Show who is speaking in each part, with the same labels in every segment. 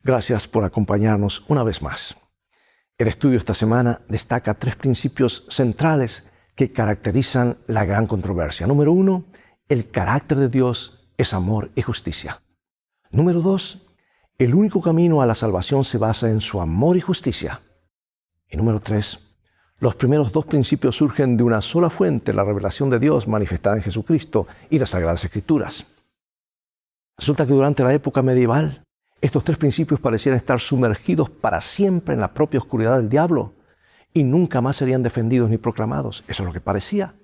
Speaker 1: Gracias por acompañarnos una vez más. El estudio esta semana destaca 3 principios centrales que caracterizan la gran controversia. Número 1, el carácter de Dios es amor y justicia. Número 2, el único camino a la salvación se basa en su amor y justicia. Y número 3, los primeros 2 principios surgen de una sola fuente, la revelación de Dios manifestada en Jesucristo y las Sagradas Escrituras. Resulta que durante la época medieval, estos 3 principios parecían estar sumergidos para siempre en la propia oscuridad del diablo y nunca más serían defendidos ni proclamados. Eso es lo que parecía.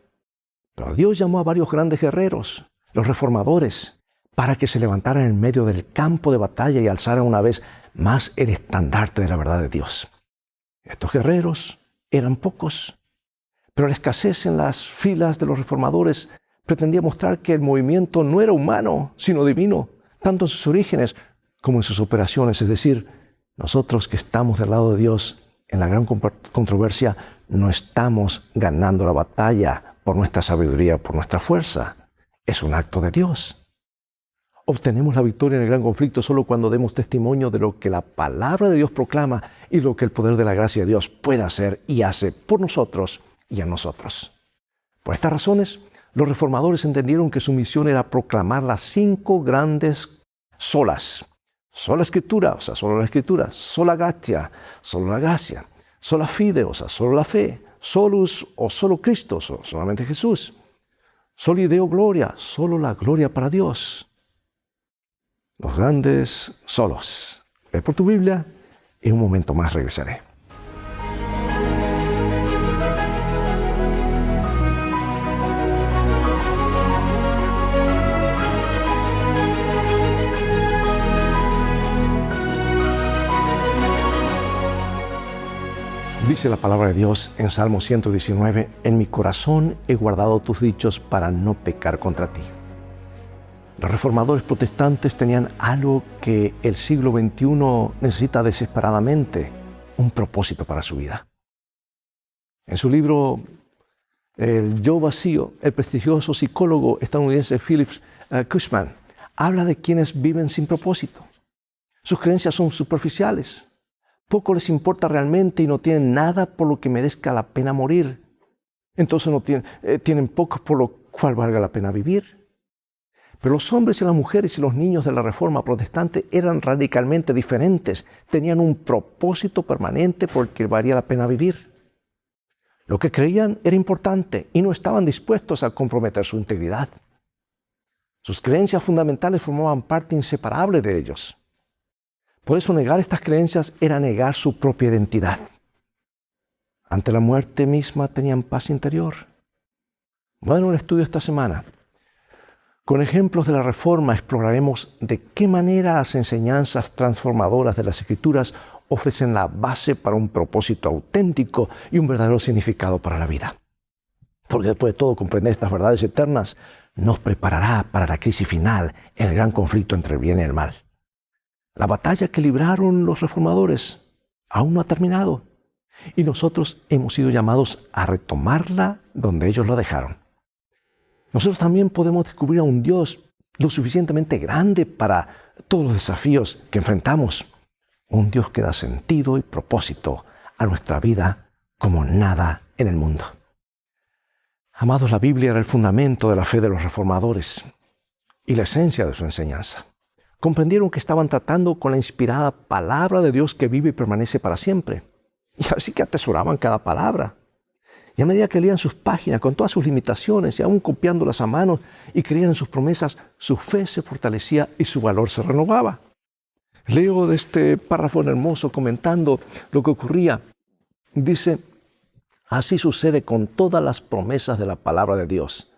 Speaker 1: Pero Dios llamó a varios grandes guerreros, los reformadores, para que se levantaran en medio del campo de batalla y alzaran una vez más el estandarte de la verdad de Dios. Estos guerreros eran pocos, pero la escasez en las filas de los reformadores pretendía mostrar que el movimiento no era humano, sino divino, tanto en sus orígenes como en sus operaciones. Es decir, nosotros que estamos del lado de Dios en la gran controversia, no estamos ganando la batalla por nuestra sabiduría, por nuestra fuerza. Es un acto de Dios. Obtenemos la victoria en el gran conflicto solo cuando demos testimonio de lo que la palabra de Dios proclama y lo que el poder de la gracia de Dios puede hacer y hace por nosotros y en nosotros. Por estas razones, los reformadores entendieron que su misión era proclamar las 5 grandes solas. Sola Escritura, o sea, solo la Escritura. Sola Gratia, solo la gracia. Sola Fide, o sea, solo la fe. Solus, o solo Cristo, solamente Jesús. Soli Deo Gloria, solo la gloria para Dios. Los grandes solos. Ve por tu Biblia, en un momento más regresaré. Dice la palabra de Dios en Salmo 119, en mi corazón he guardado tus dichos para no pecar contra ti. Los reformadores protestantes tenían algo que el siglo XXI necesita desesperadamente, un propósito para su vida. En su libro El yo vacío, el prestigioso psicólogo estadounidense Philip Cushman habla de quienes viven sin propósito. Sus creencias son superficiales. Poco les importa realmente y no tienen nada por lo que merezca la pena morir. Entonces tienen poco por lo cual valga la pena vivir. Pero los hombres y las mujeres y los niños de la Reforma protestante eran radicalmente diferentes. Tenían un propósito permanente por el que valía la pena vivir. Lo que creían era importante y no estaban dispuestos a comprometer su integridad. Sus creencias fundamentales formaban parte inseparable de ellos. Por eso negar estas creencias era negar su propia identidad. Ante la muerte misma tenían paz interior. Bueno, en el estudio esta semana, con ejemplos de la Reforma exploraremos de qué manera las enseñanzas transformadoras de las Escrituras ofrecen la base para un propósito auténtico y un verdadero significado para la vida. Porque después de todo, comprender estas verdades eternas nos preparará para la crisis final, el gran conflicto entre el bien y el mal. La batalla que libraron los reformadores aún no ha terminado y nosotros hemos sido llamados a retomarla donde ellos la dejaron. Nosotros también podemos descubrir a un Dios lo suficientemente grande para todos los desafíos que enfrentamos. Un Dios que da sentido y propósito a nuestra vida como nada en el mundo. Amados, la Biblia era el fundamento de la fe de los reformadores y la esencia de su enseñanza. Comprendieron que estaban tratando con la inspirada palabra de Dios que vive y permanece para siempre. Y así que atesoraban cada palabra. Y a medida que leían sus páginas con todas sus limitaciones y aún copiándolas a mano y creían en sus promesas, su fe se fortalecía y su valor se renovaba. Leo de este párrafo hermoso comentando lo que ocurría. Dice, así sucede con todas las promesas de la palabra de Dios.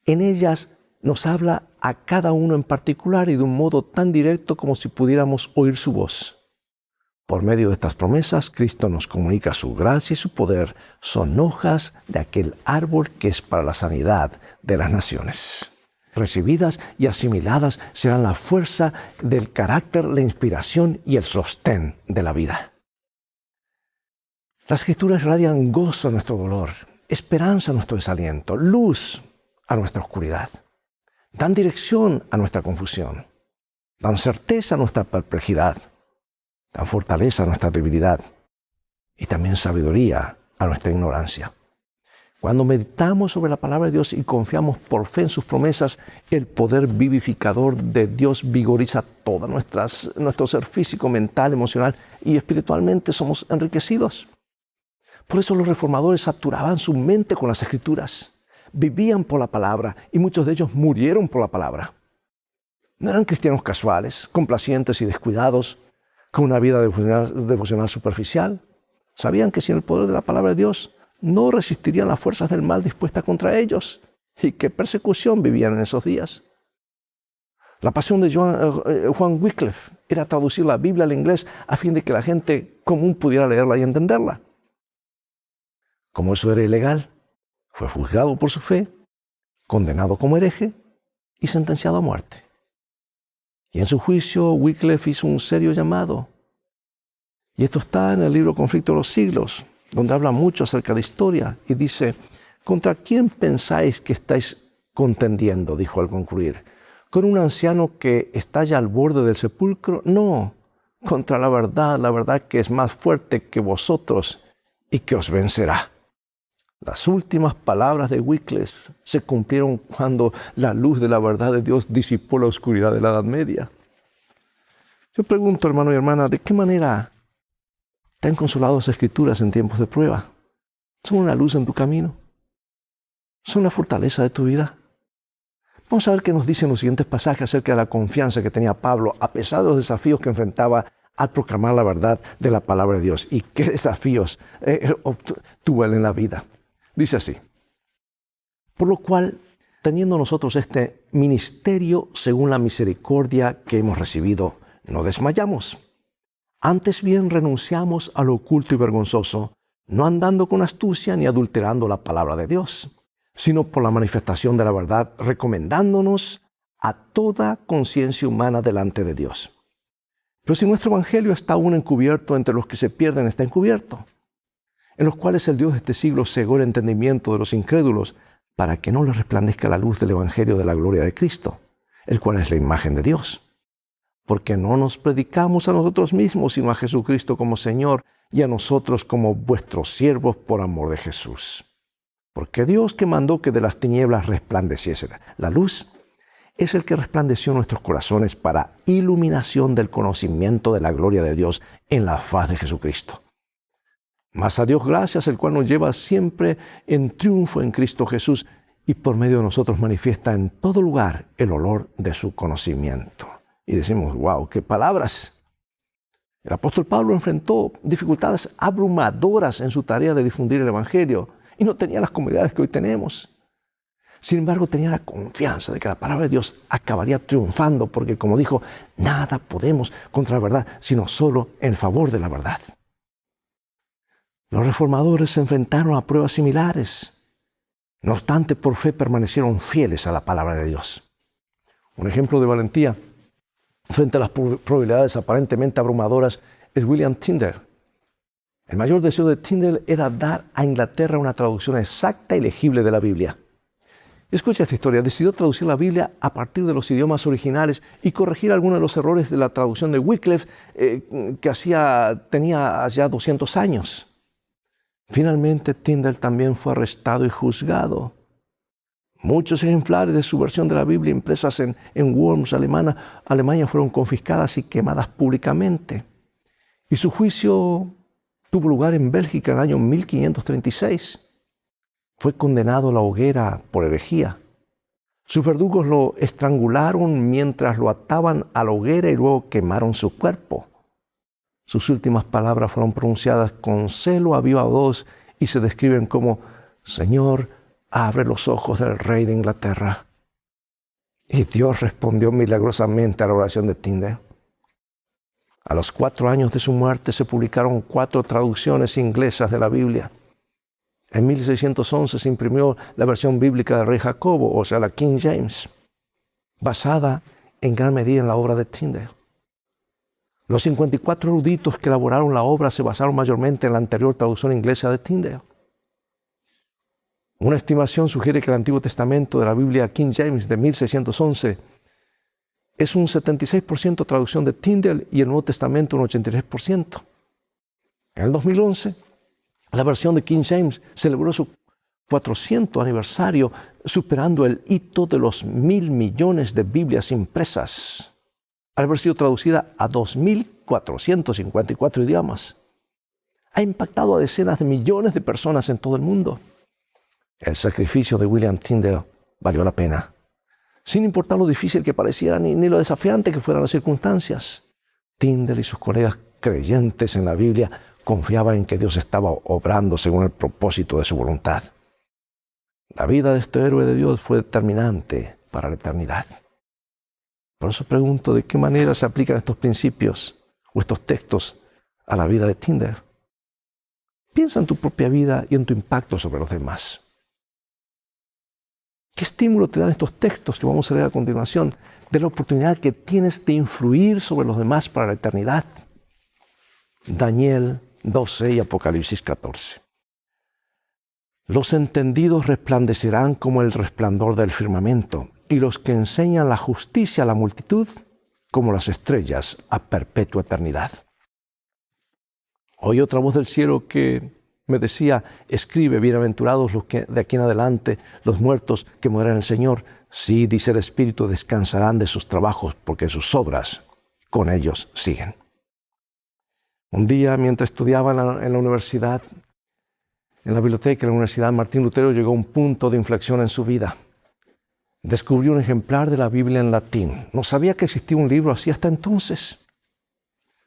Speaker 1: En ellas nos habla a cada uno en particular y de un modo tan directo como si pudiéramos oír su voz. Por medio de estas promesas, Cristo nos comunica su gracia y su poder. Son hojas de aquel árbol que es para la sanidad de las naciones. Recibidas y asimiladas serán la fuerza del carácter, la inspiración y el sostén de la vida. Las Escrituras irradian gozo a nuestro dolor, esperanza a nuestro desaliento, luz a nuestra oscuridad. Dan dirección a nuestra confusión. Dan certeza a nuestra perplejidad. dan fortaleza a nuestra debilidad y también sabiduría a nuestra ignorancia. Cuando meditamos sobre la palabra de Dios y confiamos por fe en sus promesas, el poder vivificador de Dios vigoriza todo nuestro ser físico, mental, emocional y espiritualmente somos enriquecidos. Por eso los reformadores saturaban su mente con las Escrituras, vivían por la palabra y muchos de ellos murieron por la palabra. No eran cristianos casuales, complacientes y descuidados, con una vida devocional superficial. Sabían que sin el poder de la palabra de Dios no resistirían las fuerzas del mal dispuestas contra ellos. Y qué persecución vivían en esos días. La pasión de Juan Wycliffe era traducir la Biblia al inglés a fin de que la gente común pudiera leerla y entenderla. Como eso era ilegal, fue juzgado por su fe, condenado como hereje y sentenciado a muerte. Y en su juicio, Wycliffe hizo un serio llamado. Y esto está en el libro Conflicto de los Siglos, donde habla mucho acerca de historia. Y dice, ¿contra quién pensáis que estáis contendiendo? Dijo al concluir. ¿Con un anciano que está ya al borde del sepulcro? No, contra la verdad que es más fuerte que vosotros y que os vencerá. Las últimas palabras de Wycliffe se cumplieron cuando la luz de la verdad de Dios disipó la oscuridad de la Edad Media. Yo pregunto, hermano y hermana, ¿de qué manera te han consolado las Escrituras en tiempos de prueba? ¿Son una luz en tu camino? ¿Son la fortaleza de tu vida? Vamos a ver qué nos dicen los siguientes pasajes acerca de la confianza que tenía Pablo a pesar de los desafíos que enfrentaba al proclamar la verdad de la palabra de Dios. ¿Y qué desafíos tuvo él en la vida? Dice así, por lo cual, teniendo nosotros este ministerio según la misericordia que hemos recibido, no desmayamos. Antes bien renunciamos a lo oculto y vergonzoso, no andando con astucia ni adulterando la palabra de Dios, sino por la manifestación de la verdad, recomendándonos a toda conciencia humana delante de Dios. Pero si nuestro evangelio está aún encubierto, entre los que se pierden está encubierto, en los cuales el Dios de este siglo cegó el entendimiento de los incrédulos para que no les resplandezca la luz del evangelio de la gloria de Cristo, el cual es la imagen de Dios. Porque no nos predicamos a nosotros mismos, sino a Jesucristo como Señor y a nosotros como vuestros siervos por amor de Jesús. Porque Dios, que mandó que de las tinieblas resplandeciese la luz, es el que resplandeció en nuestros corazones para iluminación del conocimiento de la gloria de Dios en la faz de Jesucristo. Mas a Dios gracias, el cual nos lleva siempre en triunfo en Cristo Jesús y por medio de nosotros manifiesta en todo lugar el olor de su conocimiento. Y decimos, wow, qué palabras. El apóstol Pablo enfrentó dificultades abrumadoras en su tarea de difundir el evangelio y no tenía las comodidades que hoy tenemos. Sin embargo, tenía la confianza de que la palabra de Dios acabaría triunfando porque, como dijo, nada podemos contra la verdad, sino solo en favor de la verdad. Los reformadores se enfrentaron a pruebas similares. No obstante, por fe permanecieron fieles a la palabra de Dios. Un ejemplo de valentía frente a las probabilidades aparentemente abrumadoras es William Tyndale. El mayor deseo de Tyndale era dar a Inglaterra una traducción exacta y legible de la Biblia. Escucha esta historia. Decidió traducir la Biblia a partir de los idiomas originales y corregir algunos de los errores de la traducción de Wycliffe que tenía ya 200 años. Finalmente, Tyndale también fue arrestado y juzgado. Muchos ejemplares de su versión de la Biblia impresas en Worms, Alemania, fueron confiscadas y quemadas públicamente. Y su juicio tuvo lugar en Bélgica en el año 1536. Fue condenado a la hoguera por herejía. Sus verdugos lo estrangularon mientras lo ataban a la hoguera y luego quemaron su cuerpo. Sus últimas palabras fueron pronunciadas con celo a viva voz y se describen como: Señor, abre los ojos del rey de Inglaterra. Y Dios respondió milagrosamente a la oración de Tyndale. A los 4 años de su muerte se publicaron 4 traducciones inglesas de la Biblia. En 1611 se imprimió la versión bíblica del rey Jacobo, o sea, la King James, basada en gran medida en la obra de Tyndale. Los 54 eruditos que elaboraron la obra se basaron mayormente en la anterior traducción inglesa de Tyndale. Una estimación sugiere que el Antiguo Testamento de la Biblia King James de 1611 es un 76% traducción de Tyndale y el Nuevo Testamento un 83%. En el 2011, la versión de King James celebró su 400 aniversario, superando el hito de los 1.000 millones de Biblias impresas, al haber sido traducida a 2.454 idiomas. Ha impactado a decenas de millones de personas en todo el mundo. El sacrificio de William Tyndale valió la pena, sin importar lo difícil que pareciera ni lo desafiante que fueran las circunstancias. Tyndale y sus colegas creyentes en la Biblia confiaban en que Dios estaba obrando según el propósito de su voluntad. La vida de este héroe de Dios fue determinante para la eternidad. Por eso pregunto, ¿de qué manera se aplican estos principios o estos textos a la vida de Tyndale? Piensa en tu propia vida y en tu impacto sobre los demás. ¿Qué estímulo te dan estos textos que vamos a leer a continuación de la oportunidad que tienes de influir sobre los demás para la eternidad? Daniel 12 y Apocalipsis 14. Los entendidos resplandecerán como el resplandor del firmamento, y los que enseñan la justicia a la multitud como las estrellas a perpetua eternidad. Oí otra voz del cielo que me decía: escribe, bienaventurados los que de aquí en adelante, los muertos que mueran en el Señor. Sí, dice el Espíritu, descansarán de sus trabajos, porque sus obras con ellos siguen. Un día, mientras estudiaba en la universidad, en la biblioteca de la Universidad, Martín Lutero llegó a un punto de inflexión en su vida. Descubrió un ejemplar de la Biblia en latín. No sabía que existía un libro así hasta entonces.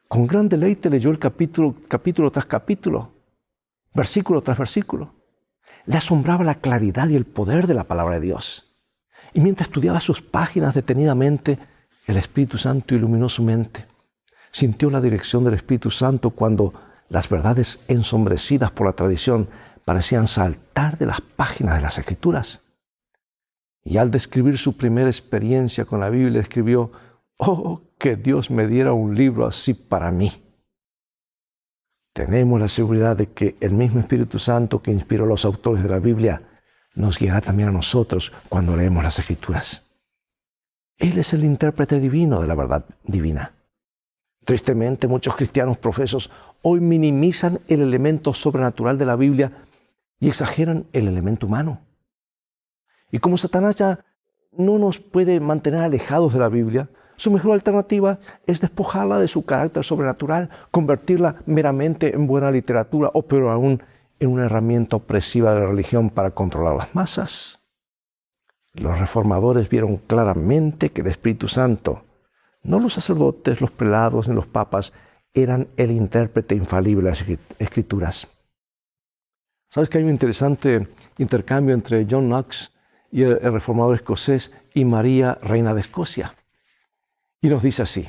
Speaker 1: Con gran deleite leyó el capítulo tras capítulo, versículo tras versículo. Le asombraba la claridad y el poder de la palabra de Dios. Y mientras estudiaba sus páginas detenidamente, el Espíritu Santo iluminó su mente. Sintió la dirección del Espíritu Santo cuando las verdades ensombrecidas por la tradición parecían saltar de las páginas de las Escrituras. Y al describir su primera experiencia con la Biblia, escribió: «Oh, que Dios me diera un libro así para mí». Tenemos la seguridad de que el mismo Espíritu Santo que inspiró a los autores de la Biblia nos guiará también a nosotros cuando leemos las Escrituras. Él es el intérprete divino de la verdad divina. Tristemente, muchos cristianos profesos hoy minimizan el elemento sobrenatural de la Biblia y exageran el elemento humano. Y como Satanás ya no nos puede mantener alejados de la Biblia, su mejor alternativa es despojarla de su carácter sobrenatural, convertirla meramente en buena literatura o peor aún en una herramienta opresiva de la religión para controlar las masas. Los reformadores vieron claramente que el Espíritu Santo, no los sacerdotes, los prelados ni los papas, eran el intérprete infalible de las Escrituras. ¿Sabes que hay un interesante intercambio entre John Knox y el reformador escocés y María, reina de Escocia? Y nos dice así: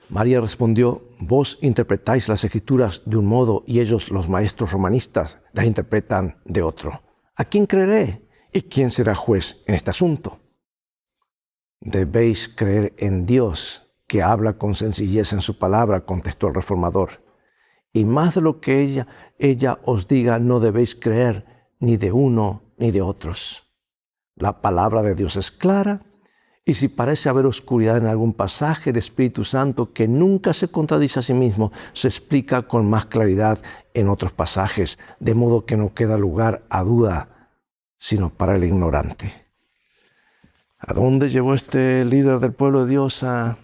Speaker 1: María respondió: vos interpretáis las Escrituras de un modo y ellos, los maestros romanistas, las interpretan de otro. ¿A quién creeré? ¿Y quién será juez en este asunto? Debéis creer en Dios, que habla con sencillez en su palabra, contestó el reformador. Y más de lo que ella os diga, no debéis creer ni de uno ni de otros. La palabra de Dios es clara, y si parece haber oscuridad en algún pasaje, el Espíritu Santo, que nunca se contradice a sí mismo, se explica con más claridad en otros pasajes, de modo que no queda lugar a duda, sino para el ignorante. ¿A dónde llevó este líder del pueblo de Dios a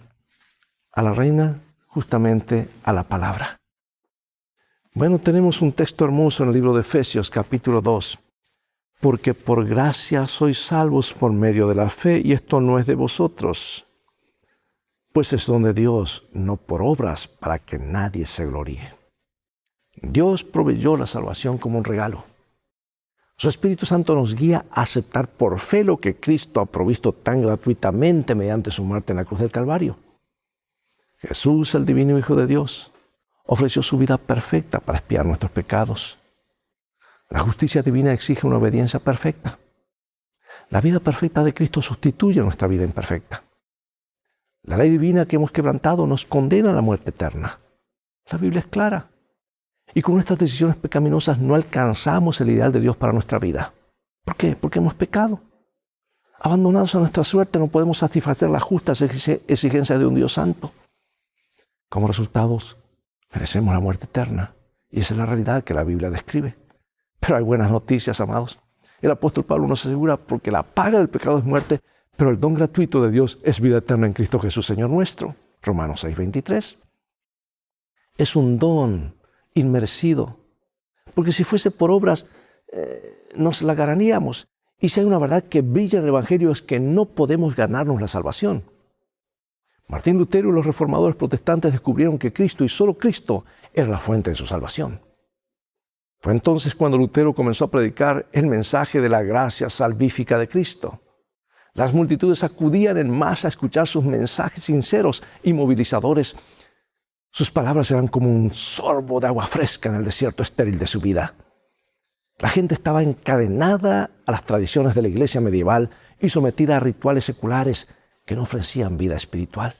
Speaker 1: la reina? Justamente a la palabra. Bueno, tenemos un texto hermoso en el libro de Efesios, capítulo 2. Porque por gracia sois salvos por medio de la fe, y esto no es de vosotros, pues es don de Dios, no por obras, para que nadie se gloríe. Dios proveyó la salvación como un regalo. Su Espíritu Santo nos guía a aceptar por fe lo que Cristo ha provisto tan gratuitamente mediante su muerte en la cruz del Calvario. Jesús, el divino Hijo de Dios, ofreció su vida perfecta para expiar nuestros pecados. La justicia divina exige una obediencia perfecta. La vida perfecta de Cristo sustituye nuestra vida imperfecta. La ley divina que hemos quebrantado nos condena a la muerte eterna. La Biblia es clara. Y con nuestras decisiones pecaminosas no alcanzamos el ideal de Dios para nuestra vida. ¿Por qué? Porque hemos pecado. Abandonados a nuestra suerte, no podemos satisfacer las justas exigencias de un Dios santo. Como resultados, merecemos la muerte eterna. Y esa es la realidad que la Biblia describe. Pero hay buenas noticias, amados. El apóstol Pablo nos asegura, porque la paga del pecado es muerte, pero el don gratuito de Dios es vida eterna en Cristo Jesús, Señor nuestro. Romanos 6:23. Es un don inmerecido. Porque si fuese por obras, nos la ganaríamos. Y si hay una verdad que brilla en el Evangelio es que no podemos ganarnos la salvación. Martín Lutero y los reformadores protestantes descubrieron que Cristo y solo Cristo era la fuente de su salvación. Fue entonces cuando Lutero comenzó a predicar el mensaje de la gracia salvífica de Cristo. Las multitudes acudían en masa a escuchar sus mensajes sinceros y movilizadores. Sus palabras eran como un sorbo de agua fresca en el desierto estéril de su vida. La gente estaba encadenada a las tradiciones de la iglesia medieval y sometida a rituales seculares que no ofrecían vida espiritual.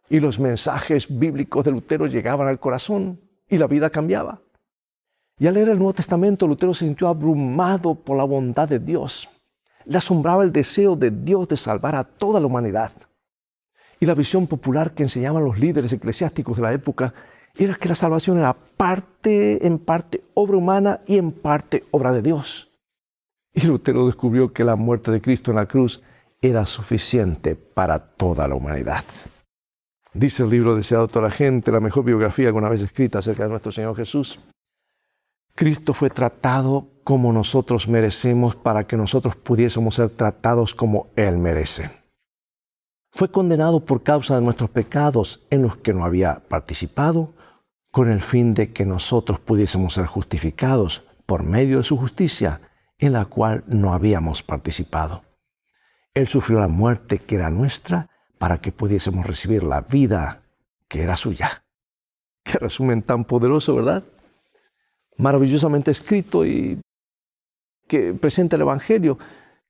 Speaker 1: Y los mensajes bíblicos de Lutero llegaban al corazón y la vida cambiaba. Y al leer el Nuevo Testamento, Lutero se sintió abrumado por la bondad de Dios. Le asombraba el deseo de Dios de salvar a toda la humanidad. Y la visión popular que enseñaban los líderes eclesiásticos de la época era que la salvación era en parte obra humana y en parte obra de Dios. Y Lutero descubrió que la muerte de Cristo en la cruz era suficiente para toda la humanidad. Dice el libro Deseado de toda la gente, la mejor biografía alguna vez escrita acerca de nuestro Señor Jesús. Cristo fue tratado como nosotros merecemos para que nosotros pudiésemos ser tratados como Él merece. Fue condenado por causa de nuestros pecados en los que no había participado, con el fin de que nosotros pudiésemos ser justificados por medio de su justicia, en la cual no habíamos participado. Él sufrió la muerte que era nuestra para que pudiésemos recibir la vida que era suya. Qué resumen tan poderoso, ¿verdad? Maravillosamente escrito y que presenta el Evangelio,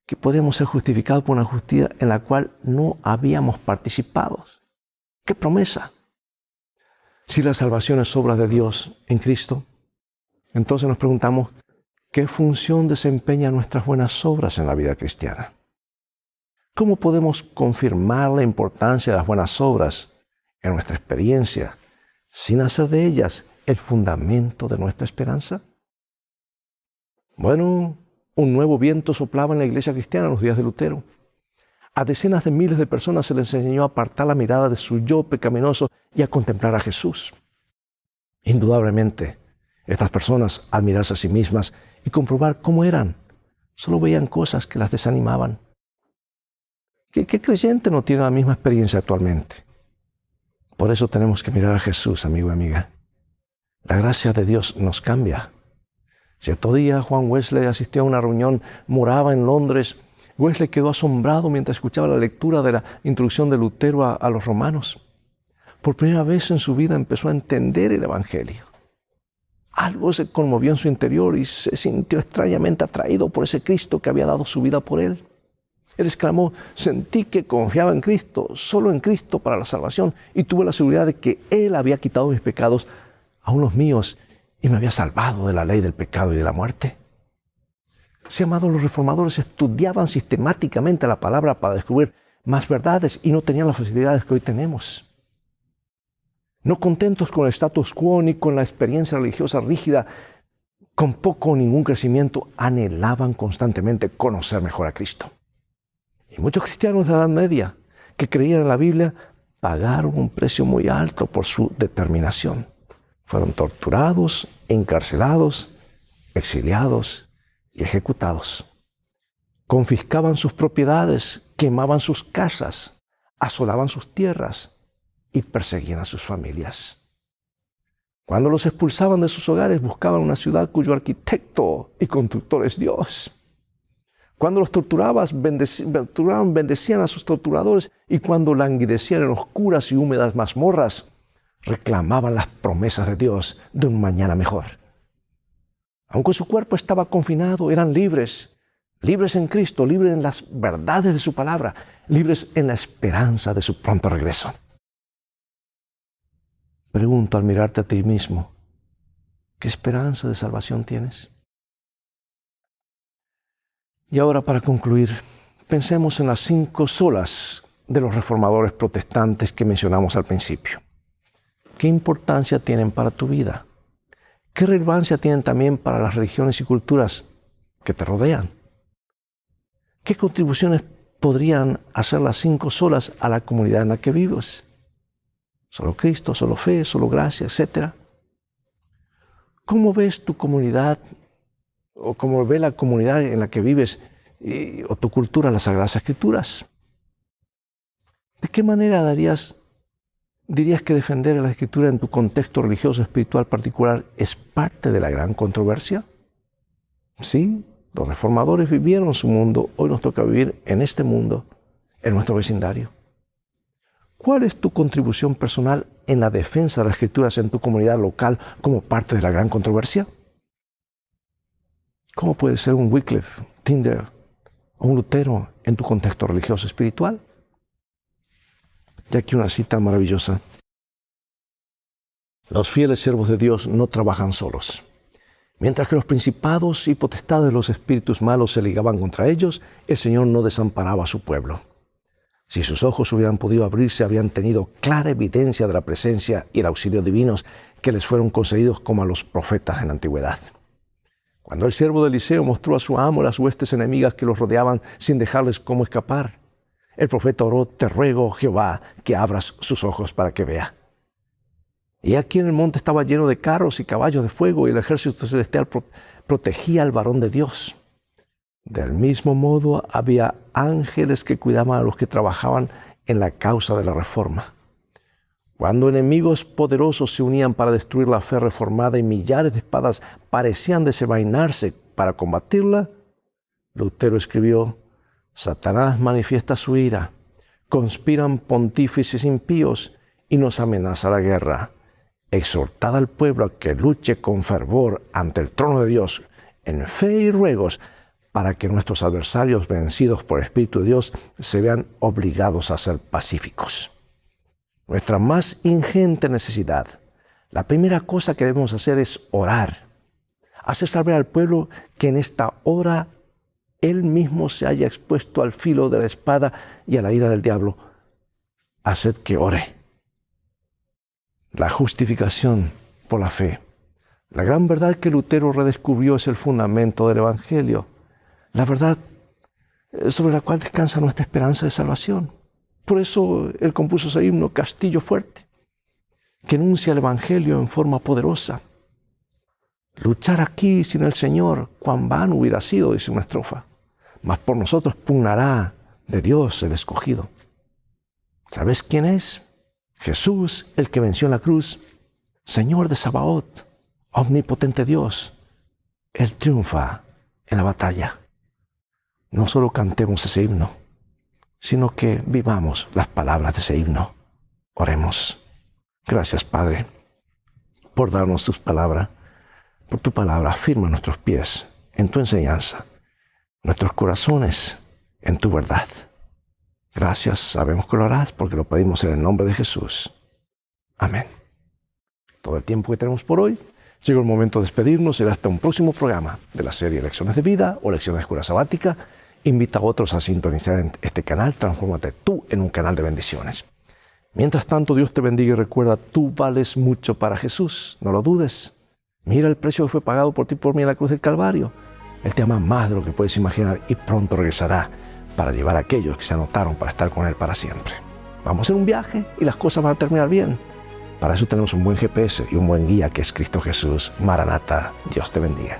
Speaker 1: que podemos ser justificados por una justicia en la cual no habíamos participado. ¡Qué promesa! Si la salvación es obra de Dios en Cristo, entonces nos preguntamos, ¿qué función desempeñan nuestras buenas obras en la vida cristiana? ¿Cómo podemos confirmar la importancia de las buenas obras en nuestra experiencia sin hacer de ellas el fundamento de nuestra esperanza? Bueno, un nuevo viento soplaba en la iglesia cristiana en los días de Lutero. A decenas de miles de personas se les enseñó a apartar la mirada de su yo pecaminoso y a contemplar a Jesús. Indudablemente, estas personas, al mirarse a sí mismas y comprobar cómo eran, solo veían cosas que las desanimaban. ¿Qué creyente no tiene la misma experiencia actualmente? Por eso tenemos que mirar a Jesús, amigo y amiga. La gracia de Dios nos cambia. Cierto día, Juan Wesley asistió a una reunión, moraba en Londres. Wesley quedó asombrado mientras escuchaba la lectura de la introducción de Lutero a los romanos. Por primera vez en su vida empezó a entender el Evangelio. Algo se conmovió en su interior y se sintió extrañamente atraído por ese Cristo que había dado su vida por él. Él exclamó, sentí que confiaba en Cristo, solo en Cristo para la salvación, y tuve la seguridad de que Él había quitado mis pecados, aun los míos, y me había salvado de la ley del pecado y de la muerte. Sí, amados, los reformadores estudiaban sistemáticamente la palabra para descubrir más verdades y no tenían las facilidades que hoy tenemos. No contentos con el status quo ni con la experiencia religiosa rígida, con poco o ningún crecimiento, anhelaban constantemente conocer mejor a Cristo. Y muchos cristianos de la Edad Media que creían en la Biblia pagaron un precio muy alto por su determinación. Fueron torturados, encarcelados, exiliados y ejecutados. Confiscaban sus propiedades, quemaban sus casas, asolaban sus tierras y perseguían a sus familias. Cuando los expulsaban de sus hogares, buscaban una ciudad cuyo arquitecto y constructor es Dios. Cuando los torturaban, bendecían a sus torturadores, y cuando languidecían en oscuras y húmedas mazmorras, reclamaban las promesas de Dios de un mañana mejor. Aunque su cuerpo estaba confinado, eran libres en Cristo, libres en las verdades de su palabra, libres en la esperanza de su pronto regreso. Pregunto al mirarte a ti mismo, ¿qué esperanza de salvación tienes? Y ahora, para concluir, pensemos en las 5 solas de los reformadores protestantes que mencionamos al principio. ¿Qué importancia tienen para tu vida? ¿Qué relevancia tienen también para las religiones y culturas que te rodean? ¿Qué contribuciones podrían hacer las 5 solas a la comunidad en la que vives? Solo Cristo, solo fe, solo gracia, etc. ¿Cómo ves tu comunidad o cómo ve la comunidad en la que vives o tu cultura las Sagradas Escrituras? ¿De qué manera dirías que defender la Escritura en tu contexto religioso espiritual particular es parte de la gran controversia? Sí, los reformadores vivieron su mundo, hoy nos toca vivir en este mundo, en nuestro vecindario. ¿Cuál es tu contribución personal en la defensa de las Escrituras en tu comunidad local como parte de la gran controversia? ¿Cómo puede ser un Wycliffe, Tyndale o un Lutero en tu contexto religioso espiritual? Y aquí una cita maravillosa. Los fieles siervos de Dios no trabajan solos. Mientras que los principados y potestades de los espíritus malos se ligaban contra ellos, el Señor no desamparaba a su pueblo. Si sus ojos hubieran podido abrirse, habrían tenido clara evidencia de la presencia y el auxilio divinos que les fueron concedidos como a los profetas en la antigüedad. Cuando el siervo de Eliseo mostró a su amo las huestes enemigas que los rodeaban sin dejarles cómo escapar, el profeta oró: te ruego, Jehová, que abras sus ojos para que vea. Y aquí en el monte estaba lleno de carros y caballos de fuego, y el ejército celestial protegía al varón de Dios. Del mismo modo, había ángeles que cuidaban a los que trabajaban en la causa de la reforma. Cuando enemigos poderosos se unían para destruir la fe reformada y millares de espadas parecían desenvainarse para combatirla, Lutero escribió: Satanás manifiesta su ira, conspiran pontífices impíos y nos amenaza la guerra. Exhortad al pueblo a que luche con fervor ante el trono de Dios en fe y ruegos, para que nuestros adversarios vencidos por el Espíritu de Dios se vean obligados a ser pacíficos. Nuestra más ingente necesidad, la primera cosa que debemos hacer es orar. Hacer saber al pueblo que en esta hora él mismo se haya expuesto al filo de la espada y a la ira del diablo. Haced que ore. La justificación por la fe. La gran verdad que Lutero redescubrió es el fundamento del Evangelio. La verdad sobre la cual descansa nuestra esperanza de salvación. Por eso él compuso ese himno, Castillo Fuerte, que enuncia el Evangelio en forma poderosa. Luchar aquí sin el Señor, cuán vano hubiera sido, dice una estrofa. Mas por nosotros pugnará de Dios el escogido. ¿Sabes quién es? Jesús, el que venció en la cruz, Señor de Sabaoth, omnipotente Dios. Él triunfa en la batalla. No solo cantemos ese himno, sino que vivamos las palabras de ese himno. Oremos. Gracias, Padre, por darnos tus palabras. Por tu palabra afirma nuestros pies en tu enseñanza, nuestros corazones en tu verdad. Gracias, sabemos que lo harás porque lo pedimos en el nombre de Jesús. Amén. Todo el tiempo que tenemos por hoy. Llegó el momento de despedirnos. Será hasta un próximo programa de la serie Lecciones de Vida o Lecciones de Escuela Sabática. Invita a otros a sintonizar en este canal. Transfórmate tú en un canal de bendiciones. Mientras tanto, Dios te bendiga y recuerda, tú vales mucho para Jesús. No lo dudes. Mira el precio que fue pagado por ti y por mí en la cruz del Calvario. Él te ama más de lo que puedes imaginar y pronto regresará para llevar a aquellos que se anotaron para estar con Él para siempre. Vamos en un viaje y las cosas van a terminar bien. Para eso tenemos un buen GPS y un buen guía que es Cristo Jesús. Maranata, Dios te bendiga.